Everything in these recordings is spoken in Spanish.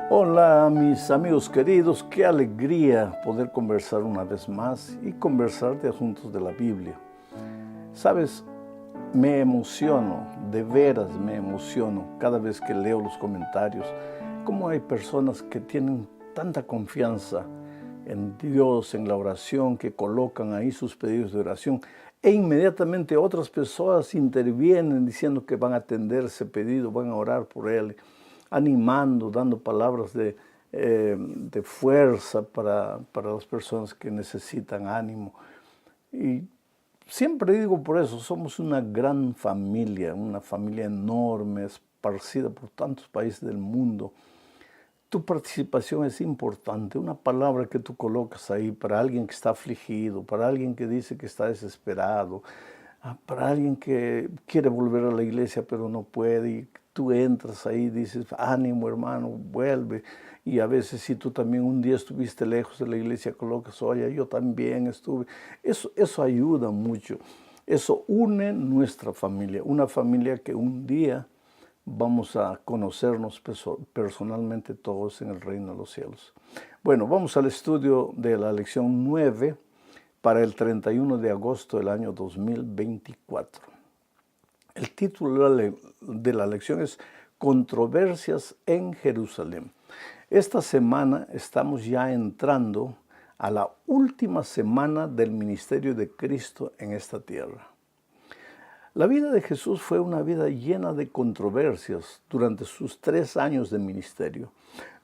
Hola mis amigos queridos, qué alegría poder conversar una vez más y conversar de asuntos de la Biblia. Sabes, me emociono, de veras me emociono cada vez que leo los comentarios, cómo hay personas que tienen tanta confianza en Dios, en la oración, que colocan ahí sus pedidos de oración e inmediatamente otras personas intervienen diciendo que van a atender ese pedido, van a orar por él, animando, dando palabras de fuerza para las personas que necesitan ánimo. Y siempre digo por eso, somos una gran familia, una familia enorme, esparcida por tantos países del mundo. Tu participación es importante, una palabra que tú colocas ahí para alguien que está afligido, para alguien que dice que está desesperado, para alguien que quiere volver a la iglesia pero no puede, y tú entras ahí y dices, ánimo hermano, vuelve. Y a veces si tú también un día estuviste lejos de la iglesia, colocas, oye, yo también estuve. Eso ayuda mucho, eso une nuestra familia, una familia que un día vamos a conocernos personalmente todos en el reino de los cielos. Bueno, vamos al estudio de la lección 9 para el 31 de agosto del año 2024. El título de la lección es Controversias en Jerusalén. Esta semana estamos ya entrando a la última semana del ministerio de Cristo en esta tierra. La vida de Jesús fue una vida llena de controversias durante sus 3 años de ministerio.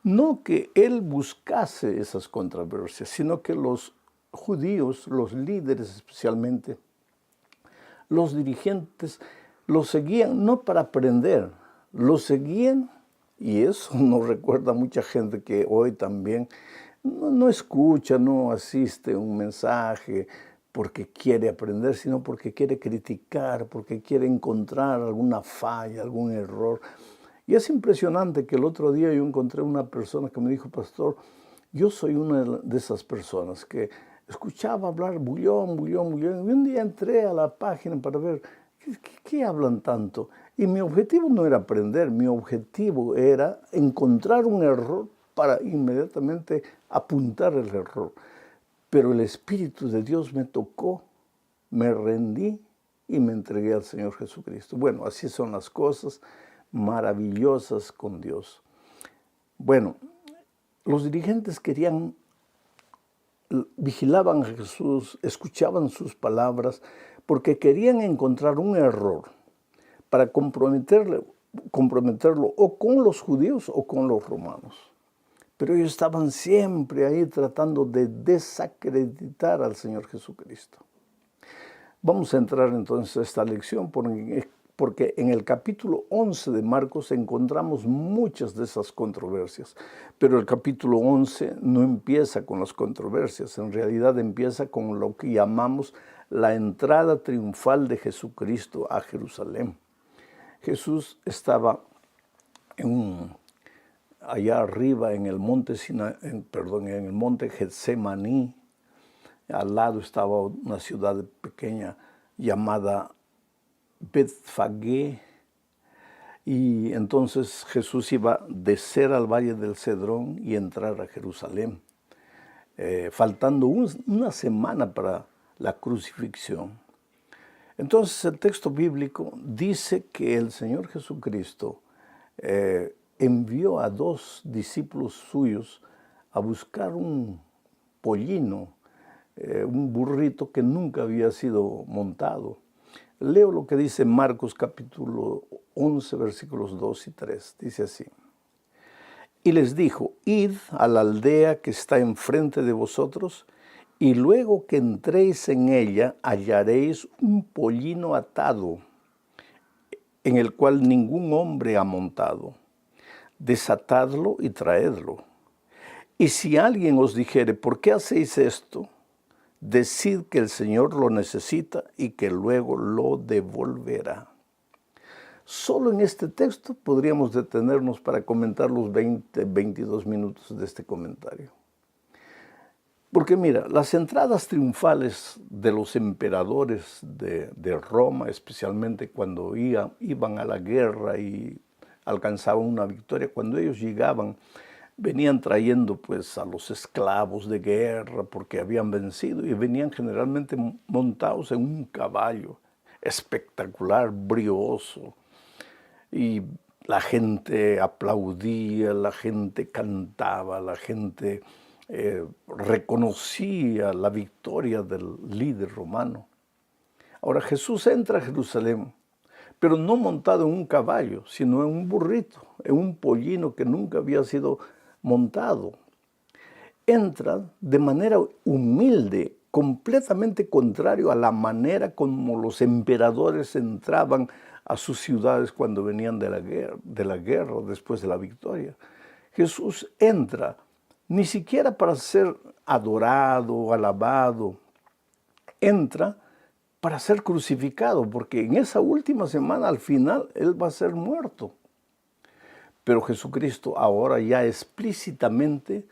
No que Él buscase esas controversias, sino que los judíos, los líderes especialmente, los dirigentes, lo seguían no para aprender, lo seguían, y eso nos recuerda a mucha gente que hoy también no escucha, no asiste a un mensaje porque quiere aprender, sino porque quiere criticar, porque quiere encontrar alguna falla, algún error. Y es impresionante que el otro día yo encontré una persona que me dijo, pastor, yo soy una de esas personas que escuchaba hablar bullón, y un día entré a la página para ver qué hablan tanto. Y mi objetivo no era aprender, mi objetivo era encontrar un error para inmediatamente apuntar el error. Pero el Espíritu de Dios me tocó, me rendí y me entregué al Señor Jesucristo. Bueno, así son las cosas maravillosas con Dios. Bueno, los dirigentes vigilaban a Jesús, escuchaban sus palabras, porque querían encontrar un error para comprometerlo o con los judíos o con los romanos. Pero ellos estaban siempre ahí tratando de desacreditar al Señor Jesucristo. Vamos a entrar entonces a esta lección porque en el capítulo 11 de Marcos encontramos muchas de esas controversias. Pero el capítulo 11 no empieza con las controversias, en realidad empieza con lo que llamamos la entrada triunfal de Jesucristo a Jerusalén. Jesús estaba allá arriba en el monte Getsemaní. Al lado estaba una ciudad pequeña llamada Betfagé. Y entonces Jesús iba a descer al valle del Cedrón y entrar a Jerusalén, faltando una semana para la crucifixión. Entonces el texto bíblico dice que el Señor Jesucristo envió a 2 discípulos suyos a buscar un pollino, un burrito que nunca había sido montado. Leo lo que dice Marcos capítulo 11, versículos 2 y 3. Dice así. Y les dijo, id a la aldea que está enfrente de vosotros, y luego que entréis en ella hallaréis un pollino atado, en el cual ningún hombre ha montado. Desatadlo y traedlo. Y si alguien os dijere, ¿por qué hacéis esto? Decid que el Señor lo necesita y que luego lo devolverá. Solo en este texto podríamos detenernos para comentar los 22 minutos de este comentario. Porque mira, las entradas triunfales de los emperadores de Roma, especialmente cuando iban a la guerra y alcanzaban una victoria, cuando ellos llegaban, venían trayendo pues a los esclavos de guerra porque habían vencido y venían generalmente montados en un caballo espectacular, brioso, y la gente aplaudía, la gente cantaba, la gente reconocía la victoria del líder romano. Ahora Jesús entra a Jerusalén, pero no montado en un caballo, sino en un burrito, en un pollino que nunca había sido montado. Entra de manera humilde, completamente contrario a la manera como los emperadores entraban a sus ciudades cuando venían de la guerra después de la victoria. Jesús entra ni siquiera para ser adorado, alabado, entra para ser crucificado, porque en esa última semana al final Él va a ser muerto. Pero Jesucristo ahora ya explícitamente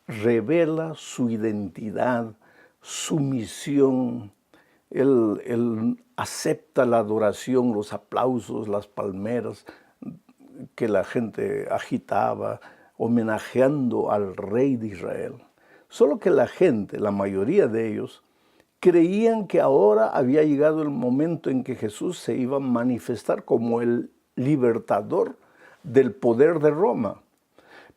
revela su identidad, su misión. Él acepta la adoración, los aplausos, las palmeras que la gente agitaba, homenajeando al Rey de Israel. Solo que la gente, la mayoría de ellos, creían que ahora había llegado el momento en que Jesús se iba a manifestar como el libertador del poder de Roma.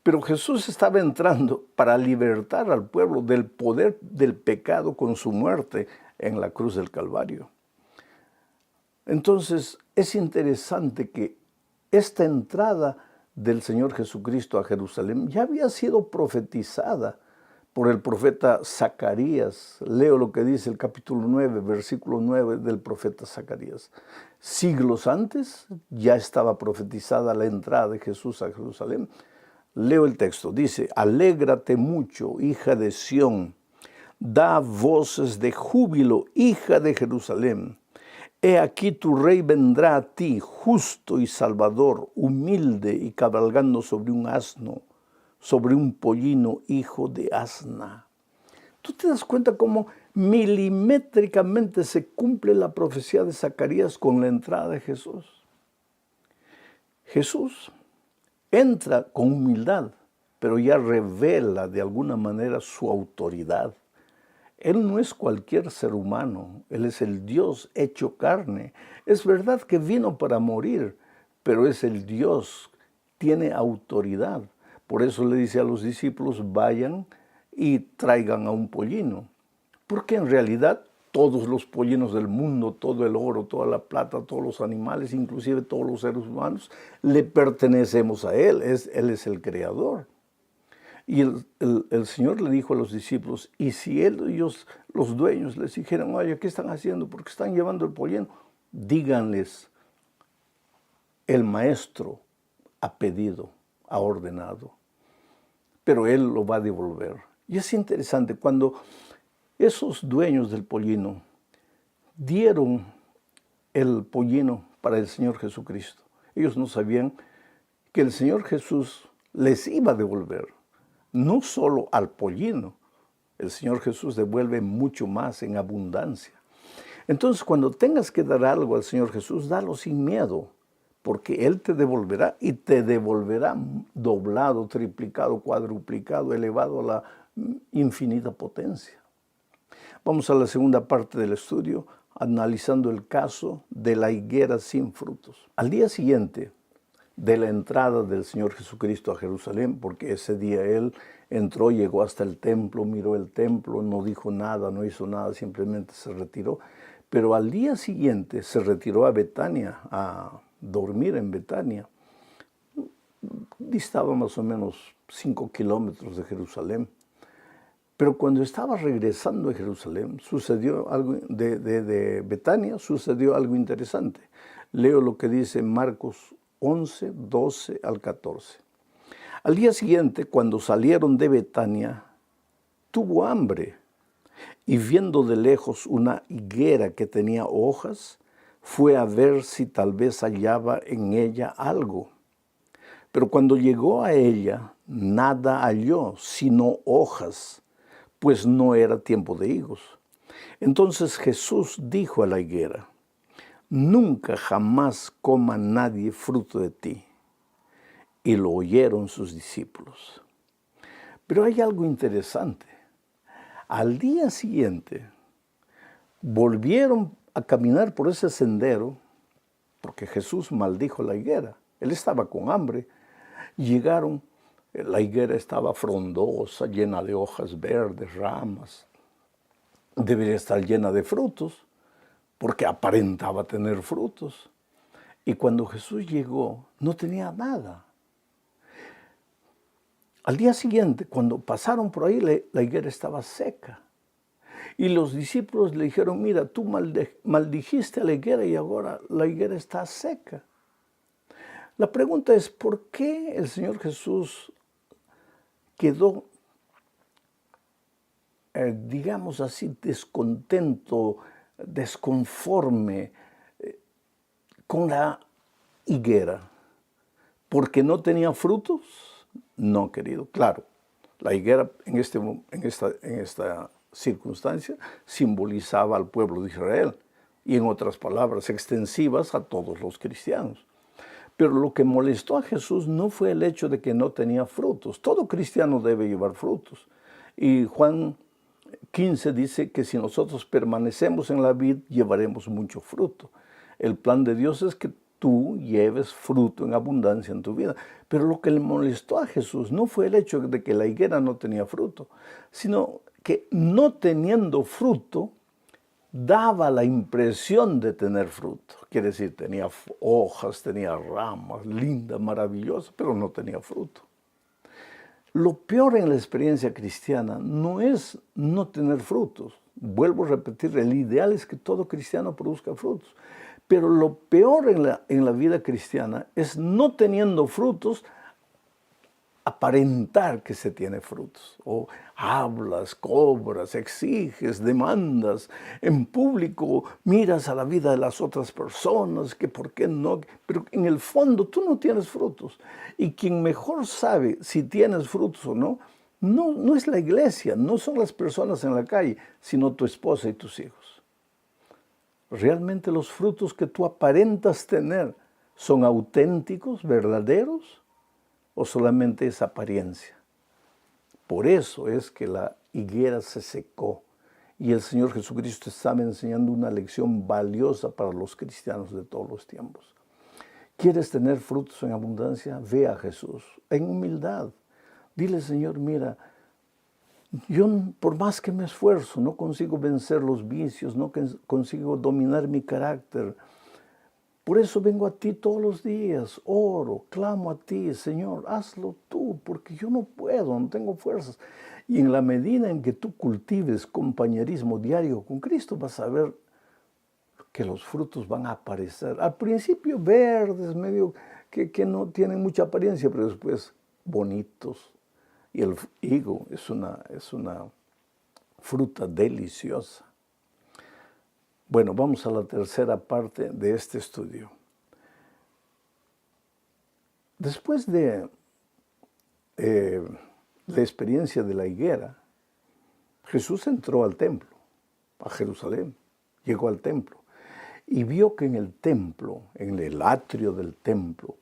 Pero Jesús estaba entrando para libertar al pueblo del poder del pecado con su muerte en la cruz del Calvario. Entonces es interesante que esta entrada del Señor Jesucristo a Jerusalén ya había sido profetizada por el profeta Zacarías. Leo lo que dice el capítulo 9, versículo 9 del profeta Zacarías. Siglos antes ya estaba profetizada la entrada de Jesús a Jerusalén. Leo el texto, dice: alégrate mucho, hija de Sión, da voces de júbilo, hija de Jerusalén. He aquí tu rey vendrá a ti, justo y salvador, humilde y cabalgando sobre un asno, sobre un pollino, hijo de asna. ¿Tú te das cuenta cómo milimétricamente se cumple la profecía de Zacarías con la entrada de Jesús? Jesús entra con humildad, pero ya revela de alguna manera su autoridad. Él no es cualquier ser humano, Él es el Dios hecho carne. Es verdad que vino para morir, pero es el Dios, tiene autoridad. Por eso le dice a los discípulos, vayan y traigan a un pollino. Porque en realidad todos los pollinos del mundo, todo el oro, toda la plata, todos los animales, inclusive todos los seres humanos, le pertenecemos a Él. Él es el creador. Y el Señor le dijo a los discípulos, y si ellos, los dueños, les dijeran, oye, ¿qué están haciendo? ¿Por qué están llevando el pollino? Díganles, el maestro ha pedido, ha ordenado, pero Él lo va a devolver. Y es interesante, cuando esos dueños del pollino dieron el pollino para el Señor Jesucristo, ellos no sabían que el Señor Jesús les iba a devolver. No solo al pollino, el Señor Jesús devuelve mucho más en abundancia. Entonces, cuando tengas que dar algo al Señor Jesús, dalo sin miedo, porque Él te devolverá y te devolverá doblado, triplicado, cuadruplicado, elevado a la infinita potencia. Vamos a la segunda parte del estudio, analizando el caso de la higuera sin frutos. Al día siguiente de la entrada del Señor Jesucristo a Jerusalén, porque ese día Él entró, llegó hasta el templo, miró el templo, no dijo nada, no hizo nada, simplemente se retiró. Pero al día siguiente se retiró a Betania, a dormir en Betania. Distaba más o menos 5 kilómetros de Jerusalén. Pero cuando estaba regresando a Jerusalén, sucedió algo de Betania, sucedió algo interesante. Leo lo que dice Marcos 11, 12 al 14. Al día siguiente, cuando salieron de Betania, tuvo hambre y viendo de lejos una higuera que tenía hojas, fue a ver si tal vez hallaba en ella algo. Pero cuando llegó a ella, nada halló, sino hojas, pues no era tiempo de higos. Entonces Jesús dijo a la higuera, nunca jamás coma nadie fruto de ti. Y lo oyeron sus discípulos. Pero hay algo interesante. Al día siguiente, volvieron a caminar por ese sendero, porque Jesús maldijo la higuera. Él estaba con hambre. Llegaron, la higuera estaba frondosa, llena de hojas verdes, ramas. Debería estar llena de frutos, porque aparentaba tener frutos. Y cuando Jesús llegó, no tenía nada. Al día siguiente, cuando pasaron por ahí, la higuera estaba seca. Y los discípulos le dijeron, mira, tú maldijiste a la higuera y ahora la higuera está seca. La pregunta es, ¿por qué el Señor Jesús quedó, digamos así, descontento, desconforme con la higuera? ¿Porque no tenía frutos? No, querido. Claro, la higuera en esta circunstancia simbolizaba al pueblo de Israel y, en otras palabras, extensivas a todos los cristianos. Pero lo que molestó a Jesús no fue el hecho de que no tenía frutos. Todo cristiano debe llevar frutos. Y Juan 15 dice que si nosotros permanecemos en la vid, llevaremos mucho fruto. El plan de Dios es que tú lleves fruto en abundancia en tu vida. Pero lo que le molestó a Jesús no fue el hecho de que la higuera no tenía fruto, sino que no teniendo fruto, daba la impresión de tener fruto. Quiere decir, tenía hojas, tenía ramas, linda, maravillosa, pero no tenía fruto. Lo peor en la experiencia cristiana no es no tener frutos. Vuelvo a repetir, el ideal es que todo cristiano produzca frutos. Pero lo peor en la vida cristiana es no teniendo frutos, aparentar que se tiene frutos. O hablas, cobras, exiges, demandas. En público miras a la vida de las otras personas, que por qué no. Pero en el fondo tú no tienes frutos. Y quien mejor sabe si tienes frutos o no, no es la iglesia, no son las personas en la calle, sino tu esposa y tus hijos. ¿Realmente los frutos que tú aparentas tener son auténticos, verdaderos, o solamente es apariencia? Por eso es que la higuera se secó y el Señor Jesucristo estaba enseñando una lección valiosa para los cristianos de todos los tiempos. ¿Quieres tener frutos en abundancia? Ve a Jesús en humildad. Dile, Señor, mira, yo por más que me esfuerzo, no consigo vencer los vicios, no consigo dominar mi carácter. Por eso vengo a ti todos los días, oro, clamo a ti, Señor, hazlo tú, porque yo no puedo, no tengo fuerzas. Y en la medida en que tú cultives compañerismo diario con Cristo, vas a ver que los frutos van a aparecer. Al principio verdes, medio que no tienen mucha apariencia, pero después bonitos. Y el higo es una fruta deliciosa. Bueno, vamos a la tercera parte de este estudio. Después de la experiencia de la higuera, Jesús entró al templo, a Jerusalén, llegó al templo y vio que en el templo, en el atrio del templo,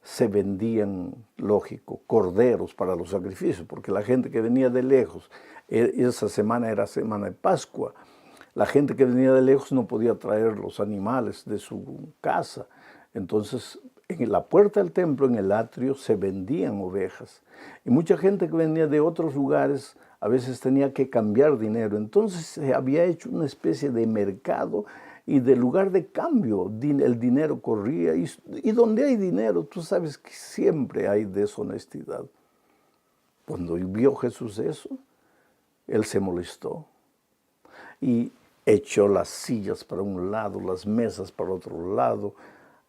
se vendían, lógico, corderos para los sacrificios, porque la gente que venía de lejos, esa semana era semana de Pascua, la gente que venía de lejos no podía traer los animales de su casa. Entonces, en la puerta del templo, en el atrio, se vendían ovejas. Y mucha gente que venía de otros lugares a veces tenía que cambiar dinero. Entonces se había hecho una especie de mercado y de lugar de cambio. El dinero corría. Y donde hay dinero, tú sabes que siempre hay deshonestidad. Cuando vio Jesús eso, él se molestó. Y echó las sillas para un lado, las mesas para otro lado,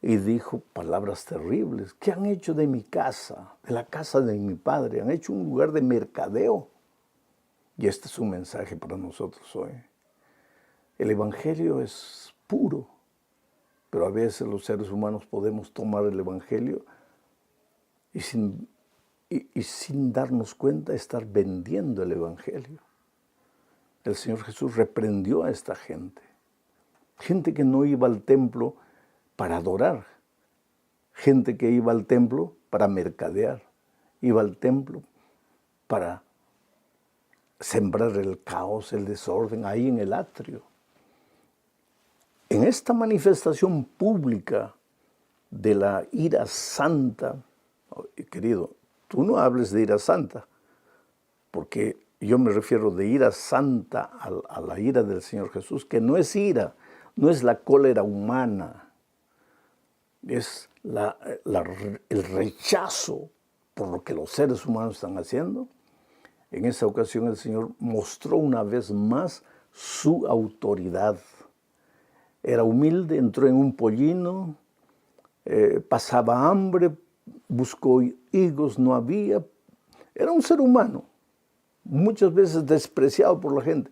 y dijo palabras terribles. ¿Qué han hecho de mi casa, de la casa de mi padre? Han hecho un lugar de mercadeo. Y este es un mensaje para nosotros hoy. El Evangelio es puro, pero a veces los seres humanos podemos tomar el Evangelio y sin darnos cuenta estar vendiendo el Evangelio. El Señor Jesús reprendió a esta gente. Gente que no iba al templo para adorar. Gente que iba al templo para mercadear. Iba al templo para sembrar el caos, el desorden ahí en el atrio. En esta manifestación pública de la ira santa, querido, tú no hables de ira santa, porque yo me refiero de ira santa a la ira del Señor Jesús, que no es ira, no es la cólera humana, es el rechazo por lo que los seres humanos están haciendo. En esa ocasión el Señor mostró una vez más su autoridad. Era humilde, entró en un pollino, pasaba hambre, buscó higos, no había. Era un ser humano, muchas veces despreciado por la gente,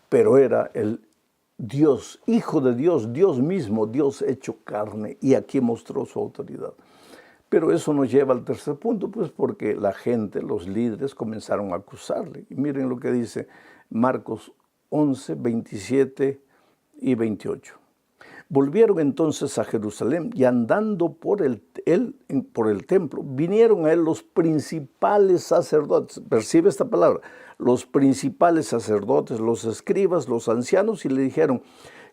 pero era el Dios, Hijo de Dios, Dios mismo, Dios hecho carne, y aquí mostró su autoridad. Pero eso nos lleva al tercer punto, pues porque la gente, los líderes, comenzaron a acusarle. Y miren lo que dice Marcos 11, 27 y 28. Volvieron entonces a Jerusalén y andando por el templo, vinieron a él los principales sacerdotes. Percibe esta palabra, los principales sacerdotes, los escribas, los ancianos, y le dijeron,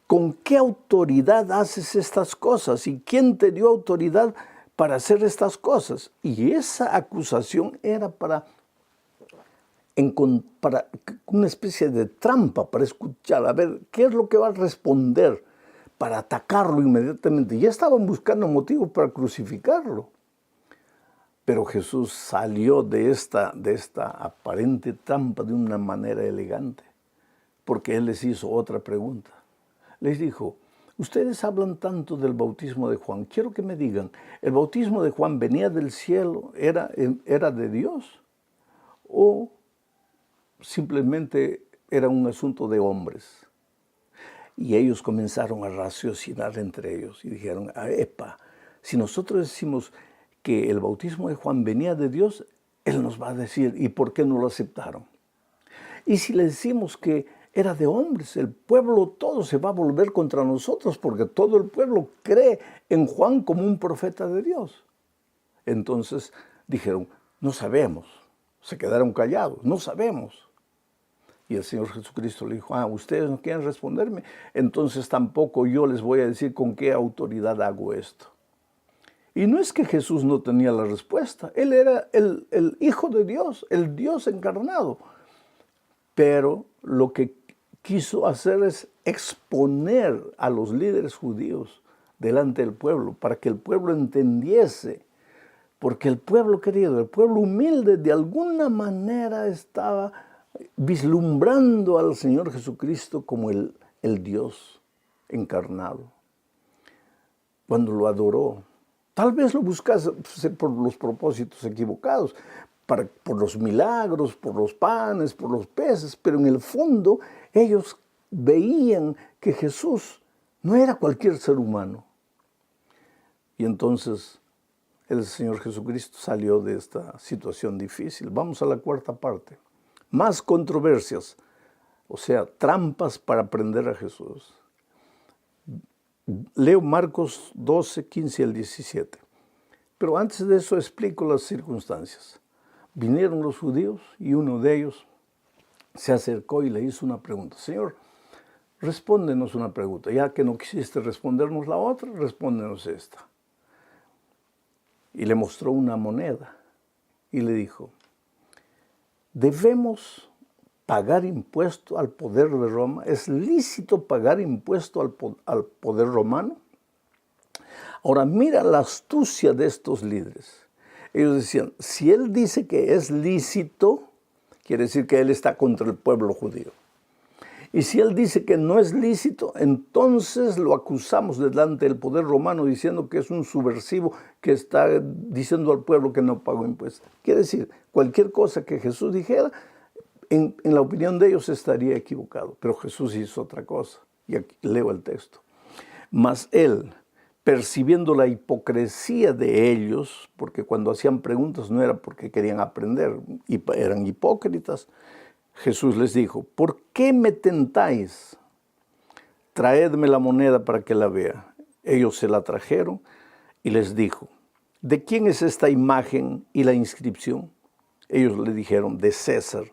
¿con qué autoridad haces estas cosas? ¿Y quién te dio autoridad para hacer estas cosas? Y esa acusación era para una especie de trampa para escuchar, a ver, ¿qué es lo que va a responder? Para atacarlo inmediatamente. Ya estaban buscando motivos para crucificarlo. Pero Jesús salió de esta aparente trampa de una manera elegante, porque Él les hizo otra pregunta. Les dijo, ustedes hablan tanto del bautismo de Juan, quiero que me digan, ¿el bautismo de Juan venía del cielo, era de Dios? ¿O simplemente era un asunto de hombres? Y ellos comenzaron a raciocinar entre ellos y dijeron, epa, si nosotros decimos que el bautismo de Juan venía de Dios, Él nos va a decir, ¿y por qué no lo aceptaron? Y si le decimos que era de hombres, el pueblo todo se va a volver contra nosotros porque todo el pueblo cree en Juan como un profeta de Dios. Entonces dijeron, no sabemos, se quedaron callados, no sabemos. Y el Señor Jesucristo le dijo, ustedes no quieren responderme, entonces tampoco yo les voy a decir con qué autoridad hago esto. Y no es que Jesús no tenía la respuesta, Él era el Hijo de Dios, el Dios encarnado. Pero lo que quiso hacer es exponer a los líderes judíos delante del pueblo, para que el pueblo entendiese. Porque el pueblo querido, el pueblo humilde, de alguna manera estaba vislumbrando al Señor Jesucristo como el Dios encarnado. Cuando lo adoró, tal vez lo buscase por los propósitos equivocados, por los milagros, por los panes, por los peces, pero en el fondo ellos veían que Jesús no era cualquier ser humano. Y entonces el Señor Jesucristo salió de esta situación difícil. Vamos a la cuarta parte. Más controversias, o sea, trampas para prender a Jesús. Leo Marcos 12, 15 al 17. Pero antes de eso explico las circunstancias. Vinieron los judíos y uno de ellos se acercó y le hizo una pregunta. Señor, respóndenos una pregunta. Ya que no quisiste respondernos la otra, respóndenos esta. Y le mostró una moneda y le dijo, ¿debemos pagar impuesto al poder de Roma? ¿Es lícito pagar impuesto al poder romano? Ahora mira la astucia de estos líderes. Ellos decían, si él dice que es lícito, quiere decir que él está contra el pueblo judío. Y si él dice que no es lícito, entonces lo acusamos delante del poder romano diciendo que es un subversivo que está diciendo al pueblo que no pagó impuestos. Quiere decir, cualquier cosa que Jesús dijera, en la opinión de ellos estaría equivocado. Pero Jesús hizo otra cosa. Y aquí leo el texto. Mas él, percibiendo la hipocresía de ellos, porque cuando hacían preguntas no era porque querían aprender, eran hipócritas, Jesús les dijo, ¿por qué me tentáis? Traedme la moneda para que la vea. Ellos se la trajeron y les dijo, ¿de quién es esta imagen y la inscripción? Ellos le dijeron, de César.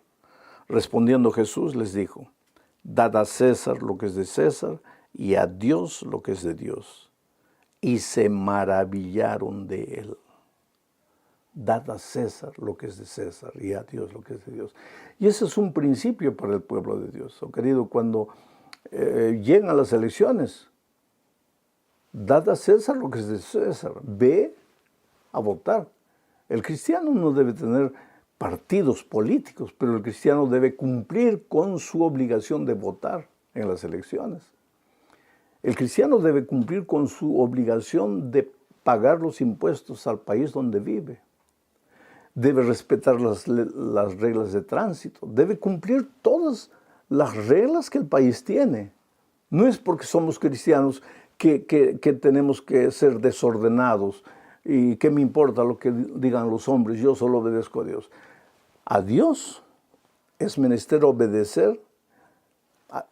Respondiendo Jesús les dijo, dad a César lo que es de César y a Dios lo que es de Dios. Y se maravillaron de él. Dad a César lo que es de César y a Dios lo que es de Dios. Y ese es un principio para el pueblo de Dios. Oh, querido, cuando llegan a las elecciones, dad a César lo que es de César. Ve a votar. El cristiano no debe tener partidos políticos, pero el cristiano debe cumplir con su obligación de votar en las elecciones. El cristiano debe cumplir con su obligación de pagar los impuestos al país donde vive. Debe respetar las reglas de tránsito. Debe cumplir todas las reglas que el país tiene. No es porque somos cristianos que tenemos que ser desordenados y que me importa lo que digan los hombres, yo solo obedezco a Dios. A Dios es menester obedecer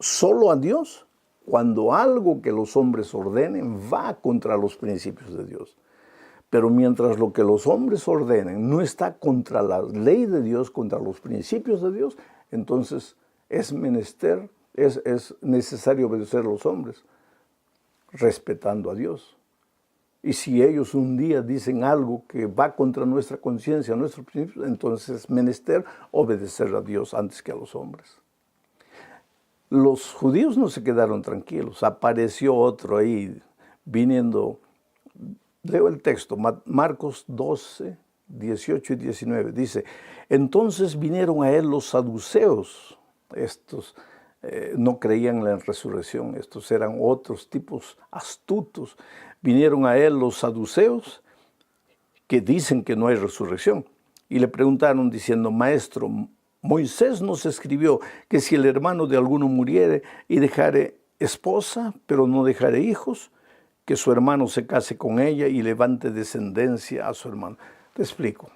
solo a Dios cuando algo que los hombres ordenen va contra los principios de Dios. Pero mientras lo que los hombres ordenen no está contra la ley de Dios, contra los principios de Dios, entonces es necesario obedecer a los hombres, respetando a Dios. Y si ellos un día dicen algo que va contra nuestra conciencia, nuestros principios, entonces es menester obedecer a Dios antes que a los hombres. Los judíos no se quedaron tranquilos. Apareció otro ahí viniendo. Leo el texto, Marcos 12, 18 y 19. Dice, entonces vinieron a él los saduceos. Estos no creían en la resurrección. Estos eran otros tipos astutos. Vinieron a él los saduceos que dicen que no hay resurrección. Y le preguntaron diciendo, maestro, Moisés nos escribió que si el hermano de alguno muriere y dejare esposa, pero no dejare hijos, que su hermano se case con ella y levante descendencia a su hermano. Te explico.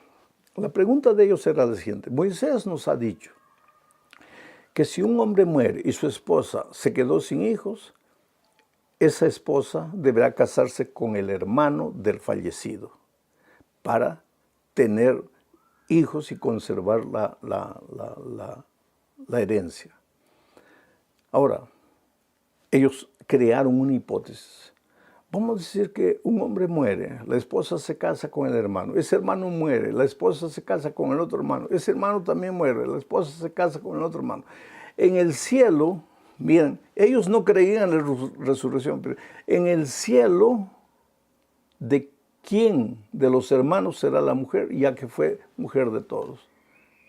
La pregunta de ellos era la siguiente. Moisés nos ha dicho que si un hombre muere y su esposa se quedó sin hijos, esa esposa deberá casarse con el hermano del fallecido para tener hijos y conservar la herencia. Ahora, ellos crearon una hipótesis. Vamos a decir que un hombre muere, la esposa se casa con el hermano, ese hermano muere, la esposa se casa con el otro hermano, ese hermano también muere, la esposa se casa con el otro hermano. En el cielo, miren, ellos no creían en la resurrección, pero en el cielo, ¿de quién de los hermanos será la mujer, ya que fue mujer de todos?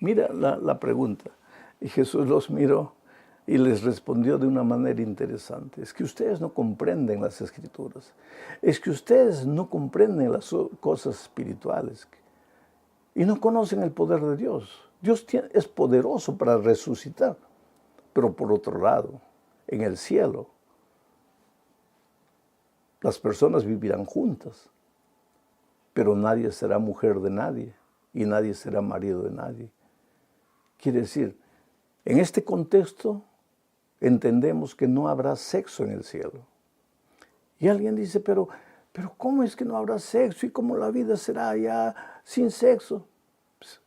Mira la pregunta. Y Jesús los miró y les respondió de una manera interesante. Es que ustedes no comprenden las Escrituras. Es que ustedes no comprenden las cosas espirituales. Y no conocen el poder de Dios. Dios es poderoso para resucitar. Pero por otro lado, en el cielo, las personas vivirán juntas. Pero nadie será mujer de nadie. Y nadie será marido de nadie. Quiere decir, en este contexto, entendemos que no habrá sexo en el cielo. Y alguien dice, pero ¿cómo es que no habrá sexo? ¿Y cómo la vida será ya sin sexo? Pues,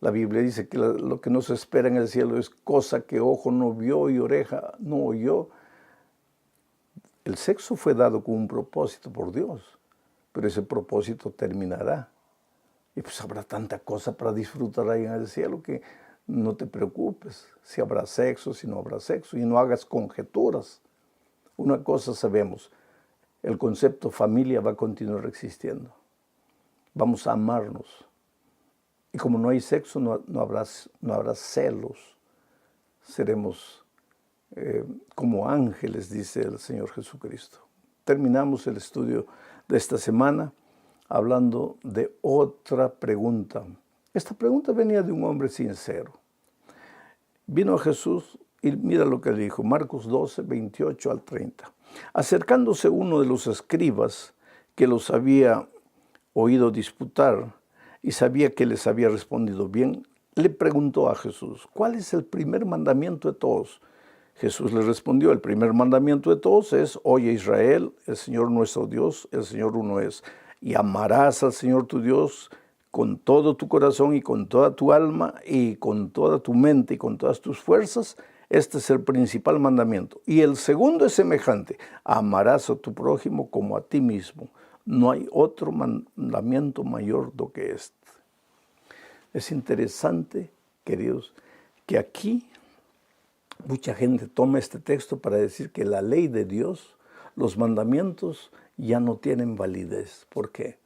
la Biblia dice que lo que nos espera en el cielo es cosa que ojo no vio y oreja no oyó. El sexo fue dado con un propósito por Dios, pero ese propósito terminará. Y pues habrá tanta cosa para disfrutar ahí en el cielo que no te preocupes si habrá sexo, si no habrá sexo, y no hagas conjeturas. Una cosa sabemos, el concepto familia va a continuar existiendo. Vamos a amarnos. Y como no hay sexo, no habrá celos. Seremos como ángeles, dice el Señor Jesucristo. Terminamos el estudio de esta semana hablando de otra pregunta. Esta pregunta venía de un hombre sincero. Vino a Jesús y mira lo que le dijo, Marcos 12, 28 al 30. Acercándose uno de los escribas que los había oído disputar y sabía que les había respondido bien, le preguntó a Jesús, ¿cuál es el primer mandamiento de todos? Jesús le respondió, el primer mandamiento de todos es, oye Israel, el Señor nuestro Dios, el Señor uno es, y amarás al Señor tu Dios con todo tu corazón y con toda tu alma y con toda tu mente y con todas tus fuerzas. Este es el principal mandamiento. Y el segundo es semejante: amarás a tu prójimo como a ti mismo. No hay otro mandamiento mayor do que este. Es interesante, queridos, que aquí mucha gente toma este texto para decir que la ley de Dios, los mandamientos, ya no tienen validez. ¿Por qué?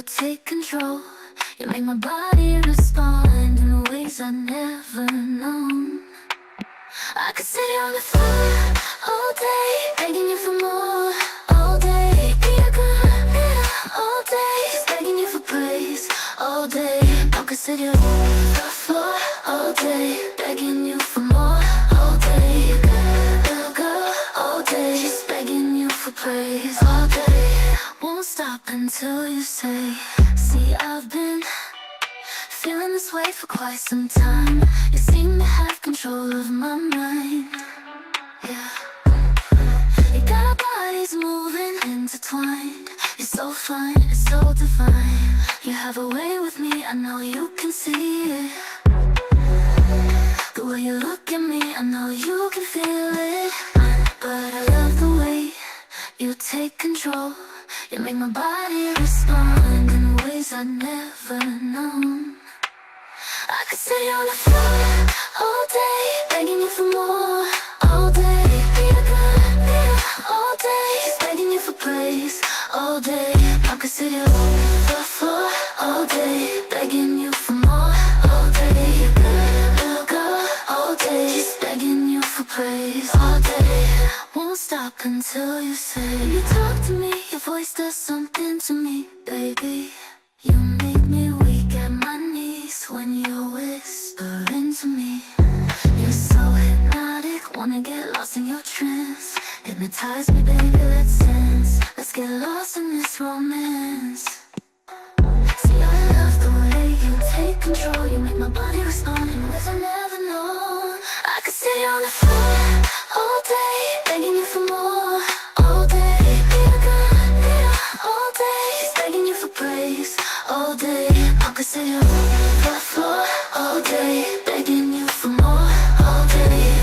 take control. You make my body respond in ways I've never known. I could sit on the floor all day, begging you for more. All day, be a good girl. All day, just begging you for praise. All day, I could sit on the floor all day, begging you for more. All day, girl, all day, just begging you for praise. All day, won't stop until you say. See, I've been feeling this way for quite some time. You seem to have control of my mind. Yeah, you got our bodies moving, intertwined. You're so fine, it's so divine. You have a way with me, I know you can see it. The way you look at me, I know you can feel it. But I love the way you take control. You make my body respond in ways I've never known. I could sit on the floor all day, begging you for more. All day, be a good girl. All day, just begging you for praise. All day, I could sit on the floor all day, begging you for more. All day, girl, all day, just begging you for praise. All day, won't stop until you say. You talk to me, your voice does something to me, baby. You make me weak at my knees when you're whispering to me. You're so hypnotic, wanna get lost in your trance. Hypnotize me, baby, let's dance. Let's get lost in this romance. See, I love the way you take control. You make my body respond in ways I never know. I could sit on the floor all day, begging you for more. All day, be a good girl. All day, just begging you for praise. All day, I could sit on the floor all day, begging you for more. All day,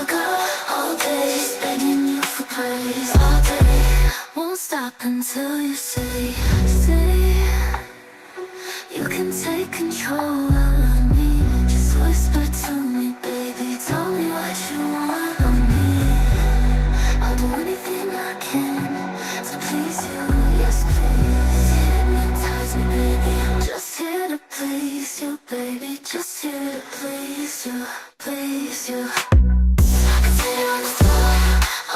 girl, all day, just begging you for praise. All day, won't stop until you say, you can take control of me. Just whisper to me, baby, tell me what you want of me. I'll do anything I can to please you, yes please. Hypnotize me, baby, I'm just here to please you, baby. Just here to please you, please you. I can sit on the floor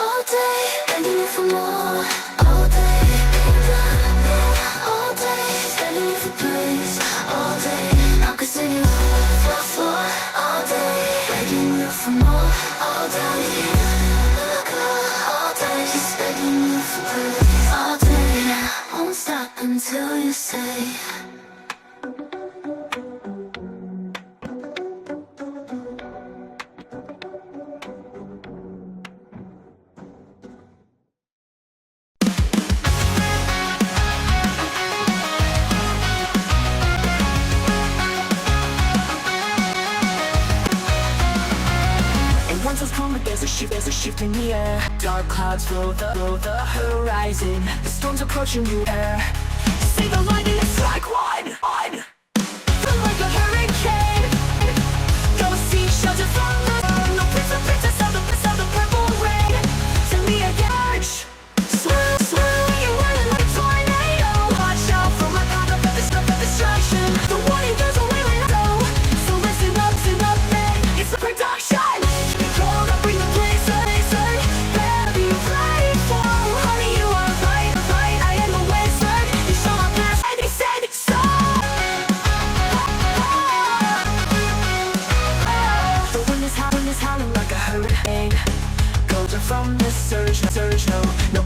all day, begging you for more. All day, all day, begging you for praise. All day, I could sit on the floor all day, begging you for more. All day, all day, just begging you for praise. All day, won't stop until you say. There's a shift in the air. Dark clouds fill the horizon. The storm's approaching you air. See the lightning strike one. Feel like a hurricane. Go see shelter from the storm. No princess of the purple rain. To me again. Swirl, you're running like a tornado. Watch out for my path of destruction. The warning goes away when I go. So listen up, man. It's a production. From this surge, no